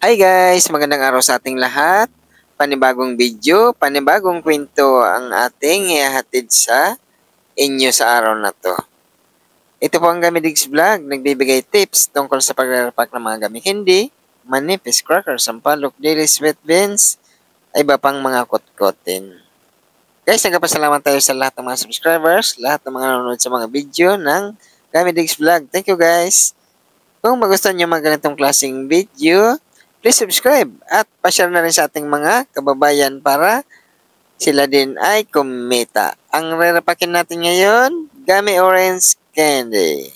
Hi guys! Magandang araw sa ating lahat. Panibagong video, panibagong kwento ang ating ihahatid sa inyo sa araw na to. Ito po ang Gamidigs Vlog, nagbibigay tips tungkol sa pagre-repack ng mga gamit hindi, manipis, crackers, sampalok, daily sweat beans, ay iba pang mga kotkotin. Guys, nagpapasalamat tayo sa lahat ng mga subscribers, lahat ng mga nanonood sa mga video ng Gamidigs Vlog. Thank you guys! Kung magustuhan nyo mga ganitong klaseng video, please subscribe at pa-share na rin sa ating mga kababayan para sila din ay kumita. Ang rerapakin natin ngayon, Gummy Orange Candy.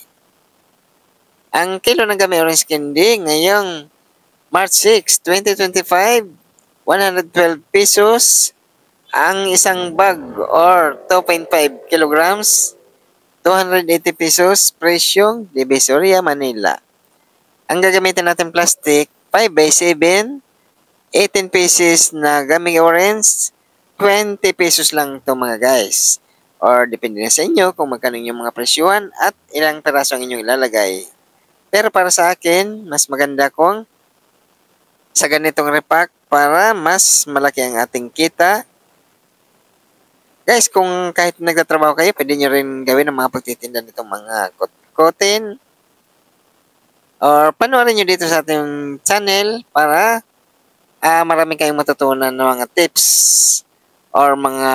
Ang kilo ng Gummy Orange Candy ngayong March 6, 2025, 112 pesos. Ang isang bag or 2.5 kilograms, 280 pesos, presyong Divisoria, Manila. Ang gagamitin natin plastic, 5x7, 18 pieces na gummy orange, 20 pesos lang ito mga guys. Or depende na sa inyo kung magkano yung mga presyuhan at ilang peraso ang inyong ilalagay. Pero para sa akin, mas maganda kung sa ganitong repack para mas malaki ang ating kita. Guys, kung kahit nagtatrabaho kayo, pwede nyo rin gawin ang mga pagtitinda nitong mga kotkotin. Or panoorin nyo dito sa ating channel para marami kayong matutunan ng mga tips or mga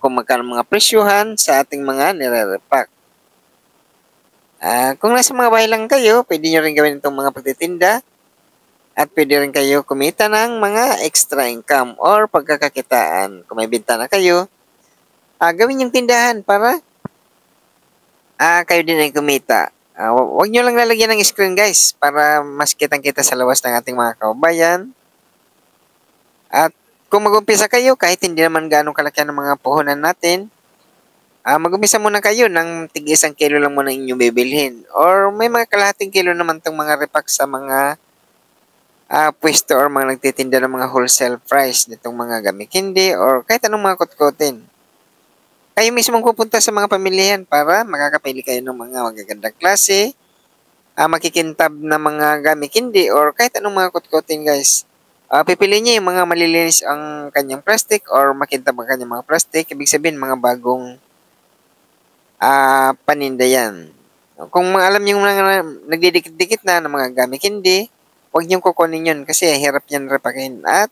kung magkano mga presyuhan sa ating mga nire-repack. Kung nasa mga bahay lang kayo, pwede nyo rin gawin itong mga pagtitinda at pwede rin kayo kumita ng mga extra income or pagkakakitaan. Kung may benta na kayo, gawin yung tindahan para kayo din ay kumita. Huwag nyo lang lalagyan ng screen guys para mas kitang-kita sa labas ng ating mga kababayan. At kung mag-umpisa kayo, kahit hindi naman ganong kalaki ang mga puhunan natin, mag-umpisa muna kayo ng tig-1 kilo lang muna inyong bibilhin. Or may mga kalahating kilo naman itong mga repack sa mga pwesto or mga nagtitinda ng mga wholesale price nitong mga gamit hindi or kahit anong mga kotkotin. Kayo mismo pupunta sa mga pamilihan para makakapili kayo ng mga magagandang klase, makikintab na mga gamit hindi or kahit anong mga kotkotin guys. Pipili niya yung mga malilinis ang kanyang plastic or makintab ang kanyang mga plastic. Ibig sabihin, mga bagong paninda yan. Kung alam niyo mga nagdidikit-dikit na ng mga gamit hindi, huwag niyong kukunin yun kasi hirap niyan repakin at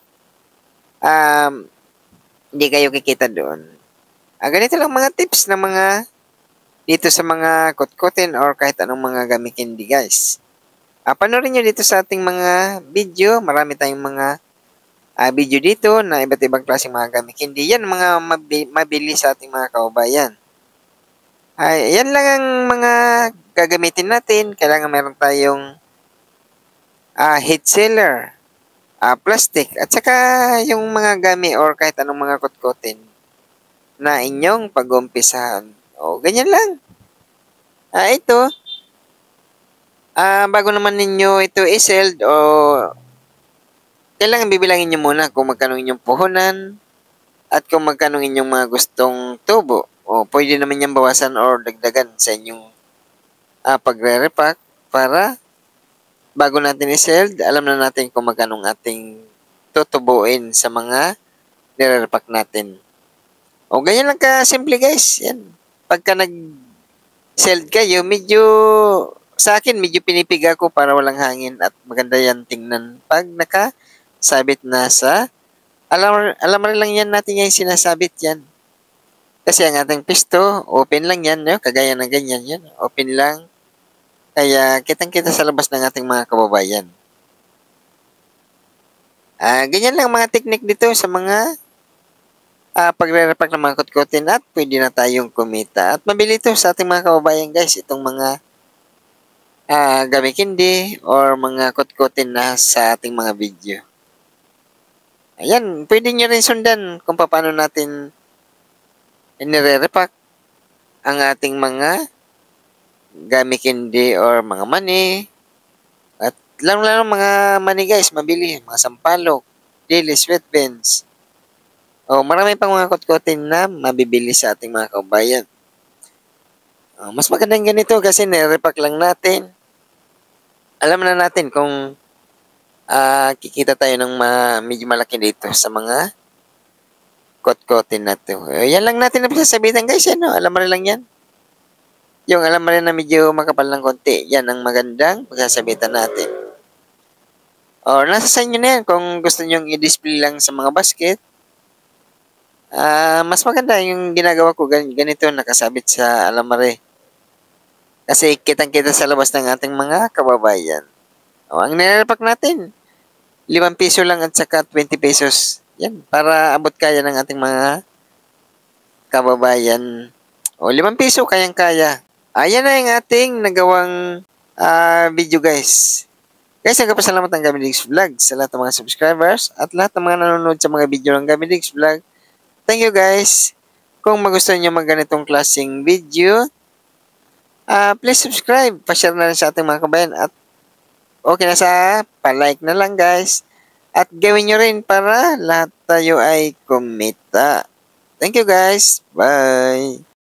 hindi kayo kikita doon. Ganito lang mga tips ng mga dito sa mga kotkotin or kahit anong mga gamit hindi guys. Panoorin nyo dito sa ating mga video. Marami tayong mga video dito na iba't ibang klaseng mga gamit hindi. Yan mga mabili sa ating mga kaubayan. Yan lang ang mga gagamitin natin. Kailangan meron tayong heat sealer, plastic, at saka yung mga gamit or kahit anong mga kotkotin na inyong pag-umpisahan. Ganyan lang. Ito, bago naman ninyo ito i-seld o kailangan bibilangin nyo muna kung magkano inyong puhunan at kung magkano inyong mga gustong tubo. Pwede naman yan bawasan or dagdagan sa inyong pagre-repack para bago natin i-seld, alam na natin kung magkano ating tutubuin sa mga nire-repack natin. Ganyan lang ka-simple guys. Yan. Pagka nag-seld kayo, medyo sa akin, medyo pinipiga ko para walang hangin at maganda yan tingnan pag nakasabit na sa alam rin lang yan natin yung sinasabit yan. Kasi ang ating pisto, open lang yan, no? Kagaya ng ganyan yan. Open lang. Kaya kitang-kita sa labas ng ating mga kababayan. Ganyan lang mga teknik dito sa mga pagre-repack ng mga kotkotin at pwede na tayong kumita. At mabili ito sa ating mga kababayan guys, itong mga gamit hindi or mga kotkotin na sa ating mga video. Ayan, pwede nyo rin sundan kung paano natin nire-repack ang ating mga gamit hindi or mga mani. At lang mga mani guys, mabili. Mga sampalok, daily sweatbands. Marami pang mga kotkotin na mabibili sa ating mga kaubayan. Mas magandang ganito kasi nire-repack lang natin. Alam na natin kung kikita tayo ng medyo malaki dito sa mga kot-kotin na to. Yan lang natin na sasabitan guys, yan, no? Alam mo rin lang yan. Yung alam mo rin na medyo makapal ng konti, yan ang magandang pagsasabitan natin. Or nasa sa inyo na yan kung gusto nyong i-display lang sa mga basket. Mas maganda yung ginagawa ko ganito, nakasabit sa alamare. Kasi kitang-kita sa labas ng ating mga kababayan. Ang nilalapak natin, 5 piso lang at saka 20 pesos. Yan, para abot kaya ng ating mga kababayan. 5 piso, kayang-kaya. Ayan na yung ating nagawang video guys. Guys, nagpapasalamat ng Gamidigs Vlog sa lahat ng mga subscribers at lahat ng mga nanonood sa mga video ng Gamidigs Vlog. Thank you guys. Kung magustuhan nyo mga ganitong klaseng video, please subscribe. Pa-share na rin sa ating mga kabayan at okay na sa pa-like na lang guys. At gawin nyo rin para lahat tayo ay kumita. Thank you guys. Bye.